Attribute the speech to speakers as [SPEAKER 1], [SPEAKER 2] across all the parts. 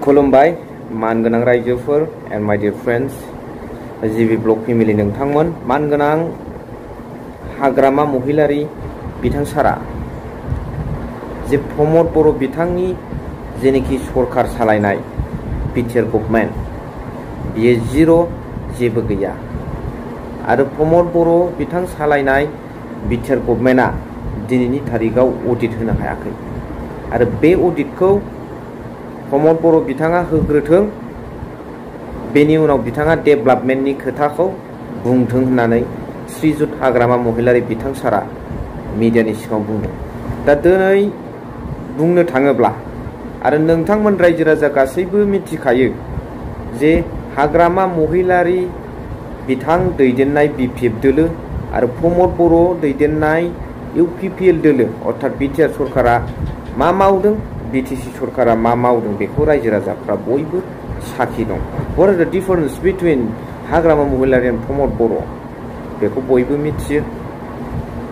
[SPEAKER 1] खुलुमबाय मानगोनां रायजोफोर एन्ड माय डियर फ्रेंड्स जिबि ब्लग फेमिलि नोंथांमोन मानगोनां हाग्रामा महिलारी बिथां सारा जे प्रमद बर' बिथांनि जेनेखि सरकार सालायनाय बिटिआर गभर्नमेन्ट बियो जिर' जेबो गैया आरो प्रमद बर' बिथां सालायनाय बिटिआर गभर्नमेन्टआ दिनैनि तारिखाव अडिट होनो हायाखै आरो बे अडिटखौ प्रमद बर' बिथाङा होग्रोथों बेनि उनाव बिथाङा डेभेलपमेन्टनि खोथाखौ बुंथों होननानै श्रीजुत हाग्रामा महिलारी बिथां सारा मिडियानि सिगाङाव बुंदों। दा दिनै बुंनो थाङोब्ला आरो नोंथांमोन रायजो राजा गासैबो मिथिखायो जे हाग्रामा महिलारी बिथां दैदेननाय बिपिएफ दोलो आरो प्रमद बर' दैदेननाय इउपिपिएल दोलो अर्थात बिटिआर सरकारा मा मावदों बिटिसि सरकारा मा मावदों बेखौ रायजो राजाफ्रा बयबो साखि दं। What is the difference between Hagrama Mohilary end प्रमद बर' बेखौ बयबो मिथियो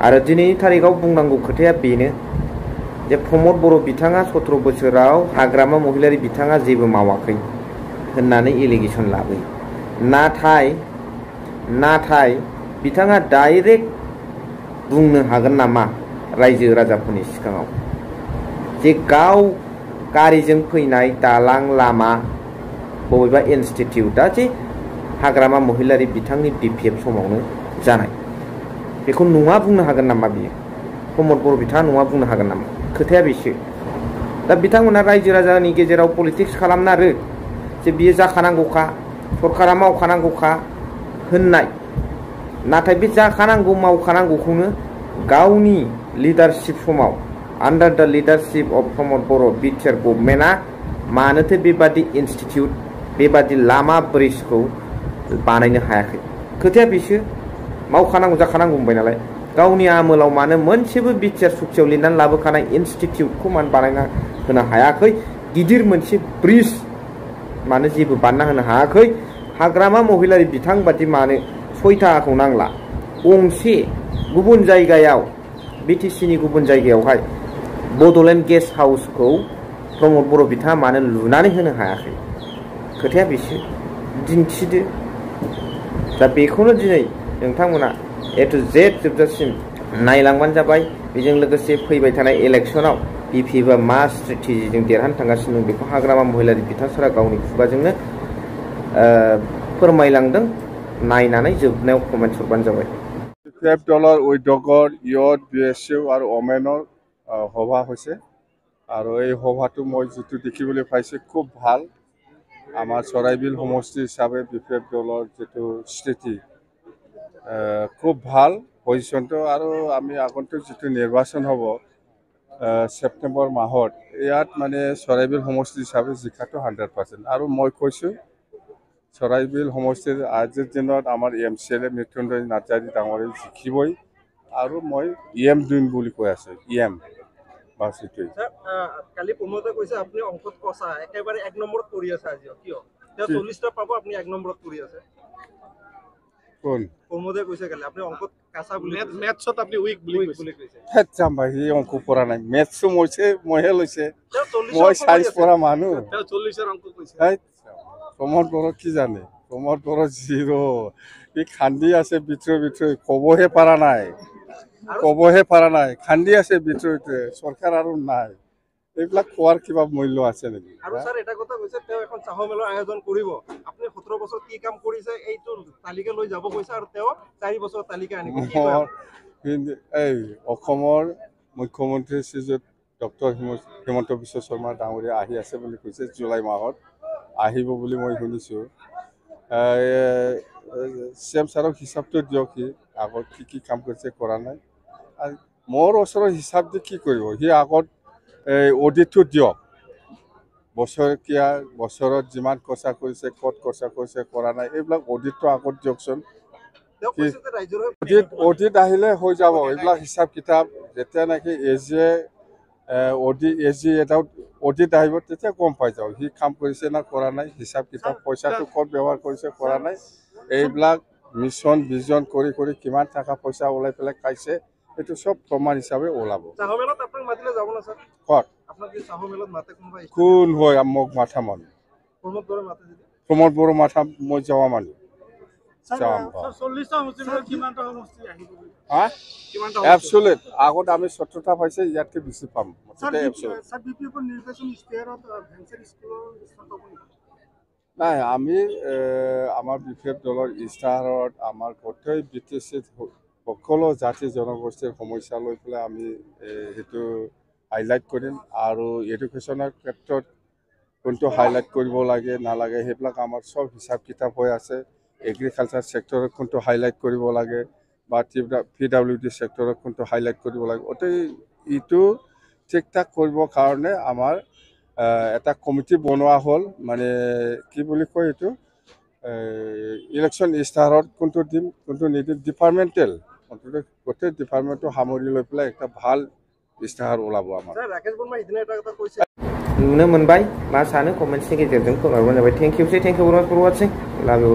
[SPEAKER 1] आरो दिनैनि तारिखाव बुंनांगौ खोथाया बेनो जे प्रमद बर' बिथाङा 17 बोसोराव हाग्रामा महिलारी बिथाङा जेबो मावाखै होननानै एलिगेसन लाबोयो। नाथाय बिथाङा डाइरेक्ट बुंनो हागोन नामा रायजो राजाफोरनि सिगाङाव जे गाव गारिजों फैनाय दालां लामा बबेबा इनस्टिट्यूटआ जे हाग्रामा महिलारी बिथांनि बिपिएफ समावनो जानाय बेखौ नङा बुंनो हागोन नामा बियो प्रमद बर' बिथाङा नङा बुंनो हागोन नामा खोथाया बेसो। दा बिथांमोना रायजो राजानि गेजेराव पलिटिक्स खालामनो आरो जे बियो जाखानांगौखा सरकारा मावखानांगौखा होननाय नाथाय बे जाखानांगौ मावखानांगौखौनो गावनि लिडारशिप समाव आन्डार द लिडारशिप अफ प्रमद बर' बिटिआर गभर्नमेन्टआ मानोथो बेबादि इनस्टिट्यूट बेबादि लामा ब्रिजखौ बानायनो हायाखै खोथाया बेसो। मावखानांगौ जाखानांगौ बुंबाय नालाय गावनि आमोलाव मानो मोनसेबो बिटिआर सुक्तियाव लिरनानै लाबोखानाय इनस्टिट्यूटखौ मानो बानायना होनो हायाखै गिदिर मोनसे ब्रिज मानो जेबो बानायना होनो हायाखै हाग्रामा महिलारी बिथां बादि मानो 6 थाखाखौ नांला गंसे गुबुन जायगायाव बिटिसिनि गुबुन जायगायावहाय बड'लेण्ड गेस्ट हाउसखौ प्रमद बर' बिथाङा मानो लुनानै होनो हायाखै खोथाया बेसो दिन्थिदो। दा बेखौनो दिनै नोंथांमोना ए टु जेड जोबजासिम नायलांबानो जाबाय। बेजों लोगोसे फैबाय थानाय इलेक्सनाव बिपिएफआ मा स्ट्रेटेजिजों देरहानो थांगासिनो दं बेखौ हाग्रामा महिलारी बिथां सारा गावनि खुगाजोंनो फोरमायलांदों नायनानै जोबनायाव कमेन्ट हरबानो जाबाय।
[SPEAKER 2] বিপিএফ দলৰ উদ্যোগৰ ইয়ত বিএছইউ আৰু ওমেনৰ সভা হৈছে আৰু এই সভাটো মই যিটো দেখিবলৈ পাইছোঁ খুব ভাল। আমাৰ চৰাইবিল সমষ্টি হিচাপে বিপিএফ দলৰ যিটো স্থিতি খুব ভাল পজিশ্যনটো আৰু আমি আগন্তুক যিটো নিৰ্বাচন হ'ব ছেপ্টেম্বৰ মাহত ইয়াত মানে চৰাইবিল সমষ্টি হিচাপে জিকাটো 100% আৰু মই কৈছোঁ চৰাইবিল সমষ্টিৰ আজিৰ দিনত আমাৰ MCLA মৃত্যুঞ্জয় নাৰ্জাৰী ডাঙৰে জিকিবই আৰু মই EM দিম বুলি কৈ আছে EM বাছ এইটোৱেই।
[SPEAKER 3] কালি প্ৰমোদে কৈছে আপুনি অংকত কষা একেবাৰে 1 নম্বৰত কৰি আছে আজিও কিয় তেওঁ 40টা পাব আপুনি 1 নম্বৰত কৰি আছে
[SPEAKER 2] কোন
[SPEAKER 3] প্ৰমোদে কৈছে কালি আপুনি অংকত কাঁচা বুলি মেথছত আপুনি উইক বুলি কৈছে
[SPEAKER 2] হেত জাম্বা হি অংক পঢ়া নাই মেথছো মইহে লৈছে মই সাইন্স পঢ়া মানুহ
[SPEAKER 3] তেওঁ 40ৰ অংক কৈছে
[SPEAKER 2] প্ৰমোদ বৰ কি জানে প্ৰমোদ বৰ জিৰো ই খান্দি আছে ভিতৰে কবহে পাৰা নাই খান্দি আছে ভিতৰতে চৰকাৰ আৰু নাই এইবিলাক খোৱাৰ কিবা মূল্য আছে নেকি।
[SPEAKER 3] আৰু স্যাৰ এটা কথা কৈছে তেওঁ এখন চাহ মেলৰ আয়োজন কৰিব আপুনি 17 বছৰ কি কাম কৰিছে এইটো তালিকা লৈ যাব কৈছে আৰু তেওঁ 4 বছৰ তালিকা আনিব
[SPEAKER 2] এই অসমৰ মুখ্যমন্ত্ৰী শ্ৰীযুত ডক্টৰ হিমন্ত বিশ্ব শৰ্মা ডাঙৰীয়া আহি আছে বুলি কৈছে জুলাই মাহত আহিব বুলি মই শুনিছোঁ। CM ছাৰক হিচাপটো দিয়ক সি আগত কি কাম কৰিছে কৰা নাই আৰু মোৰ ওচৰৰ হিচাপ দি কি কৰিব সি আগত অডিটটো দিয়ক বছৰত যিমান খৰচা কৰিছে ক'ত খৰচা কৰিছে কৰা নাই এইবিলাক অডিটটো আগত দিয়কচোন। অডিট আহিলে হৈ যাব এইবিলাক হিচাপ কিতাপ যেতিয়া নেকি এটা অডিট আহিব তেতিয়া গম পাই যাওঁ সি কাম কৰিছে না কৰা নাই হিচাপ কিতাপ পইচাটো ক'ত ব্যৱহাৰ কৰিছে কৰা নাই এইবিলাক মিছন ভিজন কৰি কিমান টকা পইচা ওলাই পেলাই খাইছে এইটো সব প্ৰমাণ হিচাপে ওলাব। কোন হয় মোক মাথা মানুহ
[SPEAKER 3] প্ৰমোদ বড়ো মাতে যদি
[SPEAKER 2] প্ৰমোদ বড়ো মাথা মই যাৱা মানুহ যাম হা এবছলিউট আগত আমি 17টা পাইছে ইয়াতকে বেছি পাম নাই আমি আমাৰ বিপেফ দলৰ ইস্তাহাৰত আমাৰ গোটেই BTCত সকলো জাতি জনগোষ্ঠীৰ সমস্যা লৈ পেলাই আমি সেইটো হাইলাইট কৰিম আৰু এডুকেশ্যনৰ ক্ষেত্ৰত কোনটো হাইলাইট কৰিব লাগে নালাগে সেইবিলাক আমাৰ সব হিচাপ কিতাপ হৈ আছে এগ্ৰিকালচাৰ সেক্টৰত কোনটো হাইলাইট কৰিব লাগে বা PWD সেক্টৰত কোনটো হাইলাইট কৰিব লাগে অতি ইটো ঠিক ঠাক কৰিবৰ কাৰণে আমাৰ এটা কমিটি বনোৱা হ'ল মানে কি বুলি কয় এইটো ইলেকশ্যন ইস্তাহাৰত কোনটো দিম কোনটো নিদিম ডিপাৰ্টমেণ্টেল গোটেই ডিপাৰ্টমেণ্টটো সামৰি লৈ পেলাই একটা ভাল ইস্তাহাৰ ওলাব আমাৰ
[SPEAKER 3] ৰাকেশ বৰ্মা ইদিনা এটা কথা কৈছে
[SPEAKER 1] नुनो मोनबाय मा सानो कमेन्ट्सनि गेजेरजों फोरमायबानो जाबाय थेंक इउ भेरि माच फर वाचिं लाभ इउ